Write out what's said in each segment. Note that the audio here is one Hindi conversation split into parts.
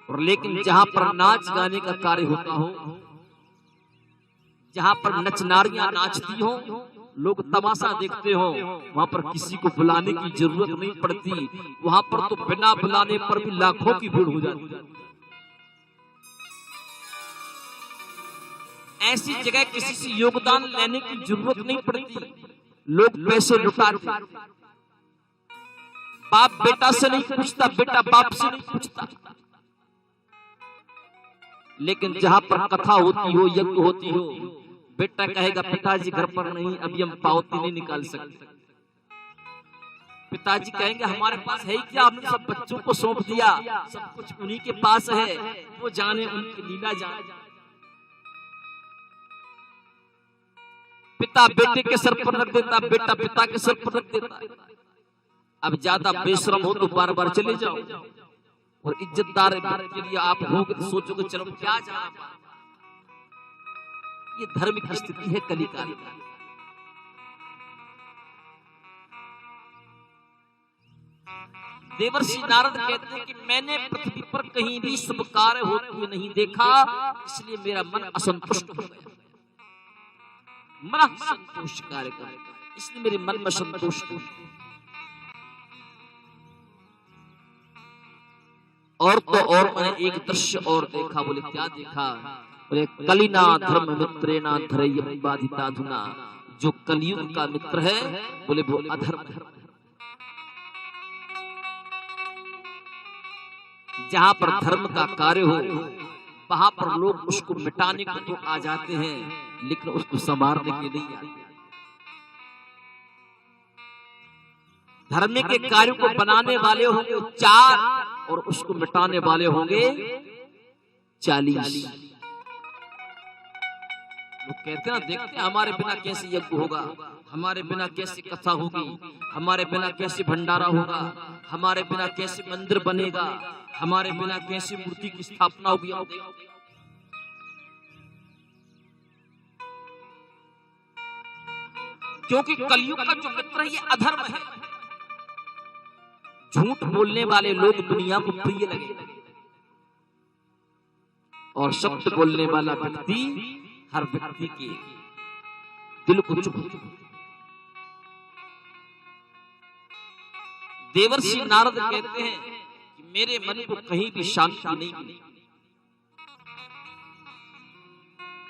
और लेकिन जहां पर नाच गाने का कार्य होता हो, जहां पर नचनारियां नाचती हो, लोग तमाशा देखते हो, वहां पर किसी को बुलाने की जरूरत नहीं पड़ती। वहां पर तो बिना बुलाने पर भी लाखों की भीड़ हो जाती। ऐसी जगह किसी से योगदान लेने की जरूरत नहीं पड़ती, लोग पैसे लुटाते। बाप बेटा से नहीं पूछता, बेटा बाप से नहीं पूछता। लेकिन जहां पर कथा होती हो, यज्ञ होती हो, बेटा कहेगा पिताजी घर पर नहीं, अभी हम पावती नहीं निकाल सकते। पिताजी कहेंगे हमारे पास है ही क्या, हमने सब बच्चों को सौंप दिया, सब कुछ उन्हीं के पास है, वो जाने उनकी लीला जाने। पिता बेटे के सर पर रख देता, बेटा पिता के सर पर रख देता। अब ज्यादा बेशरम हो तो बार बार चले जाओ, और इज्जतदार के लिए आप होगे तो सोचोगे चलो क्या जाना। ये धर्म की स्थिति है कलिकाल। देवर्षि नारद कहते हैं कि मैंने पृथ्वी पर कहीं भी शुभ कार्य होते हुए नहीं देखा, इसलिए मेरा मन असंतुष्ट हो गया। मन संतोष कार्य करेगा, इसलिए मेरे मन में संतोष हो। और तो और मैंने एक दृश्य और देखा। बोले क्या देखा? बोले कलिना धर्म मित्रेणा धरय्य बाधिताधुना। जो कलियुग का मित्र है, बोले वो अधर्म है। जहां पर धर्म का कार्य हो, वहां पर लोग उसको मिटाने को तो आ जाते हैं, लेकिन उसको संवारने के नहीं आते। धर्म के कार्य को बनाने वाले होंगे 4 और उसको मिटाने वाले होंगे 40। लोग कहते हैं, देखते हैं हमारे बिना कैसे यज्ञ होगा, हमारे बिना कैसी कथा होगी, हमारे बिना कैसे भंडारा होगा, हमारे बिना कैसे मंदिर बनेगा, हमारे बिना कैसी मूर्ति की स्थापना होगी। क्योंकि कलयुग का जो मित्र है ये अधर्म है। झूठ बोलने वाले लोग दुनिया को प्रिय लगे, और सत्य बोलने वाला व्यक्ति हर व्यक्ति के दिल को चुभे। देवर्षि नारद कहते हैं कि मेरे मन को कहीं भी शांति नहीं मिली।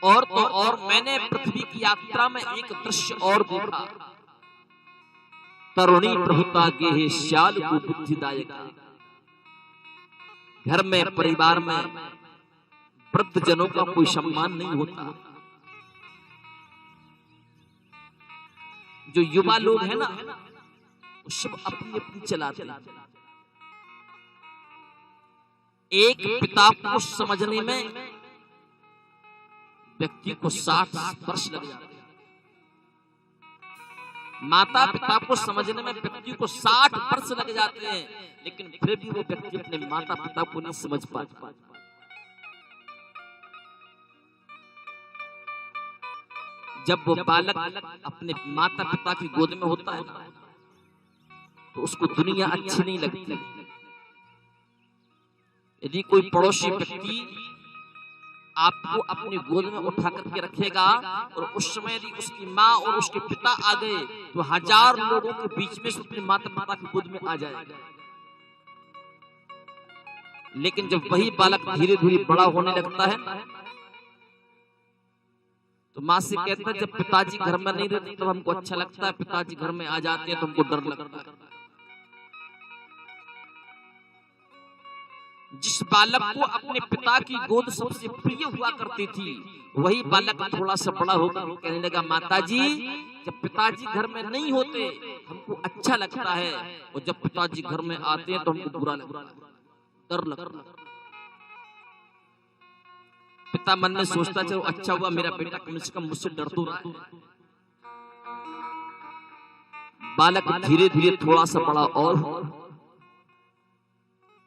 और तो और मैंने पृथ्वी की यात्रा में एक दृश्य और देखा। तरुणी प्रभुता गेहे श्याल को बुद्धिदायक। घर में परिवार में वृद्ध जनों का कोई सम्मान नहीं होता। जो युवा लोग हैं ना, वो सब अपनी अपनी चलाते हैं। एक पिता को समझने में व्यक्ति को 60 वर्ष लग जाते हैं। माता पिता को समझने में व्यक्ति को 60 वर्ष लग जाते हैं, लेकिन फिर भी वो व्यक्ति अपने माता पिता को नहीं समझ पाता। जब वो बालक अपने माता पिता की गोद में होता है तो उसको दुनिया अच्छी नहीं लगती। यदि कोई पड़ोसी व्यक्ति आपको अपनी गोद में उठा करके रखेगा और उस समय यदि उसकी माँ और उसके पिता आ गए तो 1000 लोगों के बीच में से अपने माता पिता की गोद में आ जाएगा। लेकिन जब वही बालक धीरे धीरे बड़ा होने लगता है तो माँ से कहता है, जब पिताजी घर में नहीं रहते तब हमको अच्छा लगता है, पिताजी घर में आ जाते हैं तो हमको डर लगता है। जिस बालक को अपने पिता की गोद सबसे प्रिय हुआ करती थी, वही बालक थोड़ा सा बड़ा होकर कहने लगा, माताजी जब पिताजी घर में नहीं होते हमको अच्छा लगता है, और जब पिताजी घर में आते हैं तो हमको बुरा लगता है, डर लगता है। पिता मन में सोचता, चलो अच्छा हुआ मेरा बेटा कम से कम मुझसे डर तो रहा है। बालक धीरे धीरे थोड़ा सा बड़ा और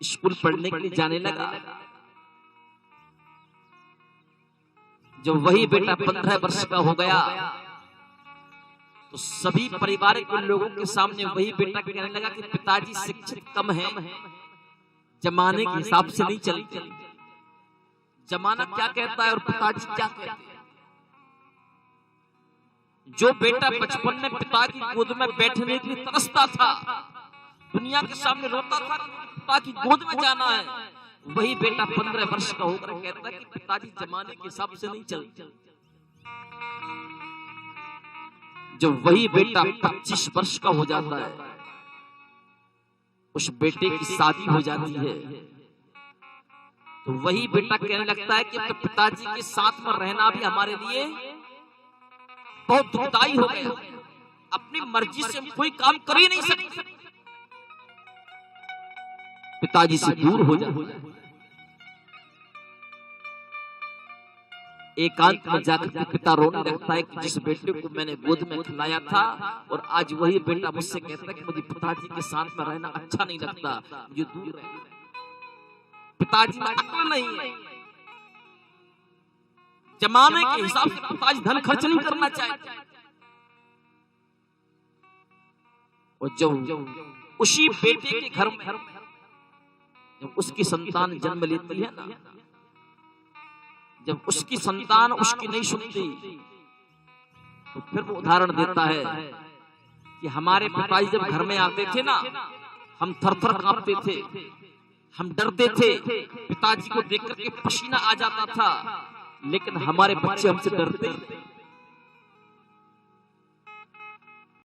स्कूल पढ़ने के लिए जाने लगा। जब वही बेटा 15 वर्ष का हो गया तो सभी पारिवारिक लोगों के सामने वही बेटा कहने लगा कि पिताजी शिक्षित कम है, जमाने के हिसाब से नहीं चलते। जमाना क्या कहता है और पिताजी क्या कहते हैं। जो बेटा बचपन में पिता की गोद में बैठने के लिए तरसता था, दुनिया के सामने रोता था, पिता की गोद में जाना है, वही बेटा 15 वर्ष का होकर कहता है कि पिताजी जमाने के हिसाब से नहीं चलते। जब वही बेटा 25 वर्ष का हो जाता है, उस बेटे की शादी हो जाती है, तो वही बेटा कहने लगता है कि तो पिताजी के साथ में रहना भी हमारे लिए बहुत दुखदाई हो गया, अपनी मर्जी से कोई काम कर ही नहीं सकते, पिताजी से दूर हो जाए। एकांत में जाकर के पिता रोने लगता है कि जिस बेटे को मैंने गोद में खिलाया था और आज वही बेटा मुझसे कहता है कि मुझे पिताजी के साथ में रहना अच्छा नहीं लगता, मुझे दूर रहना है। पिताजी में अक्ल नहीं है, जमाने के हिसाब से पिताजी धन खर्च नहीं करना चाहते। और जब उसी बेटे के घर में जब उसकी संतान जन्म लेती है ना, जब उसकी संतान उसकी नहीं सुनती, तो फिर वो उदाहरण देता है कि हमारे पिताजी जब घर में आते थे ना, हम थर-थर कांपते थे, हम डरते थे, पिताजी को देख करके पसीना आ जाता था, लेकिन हमारे बच्चे हमसे डरते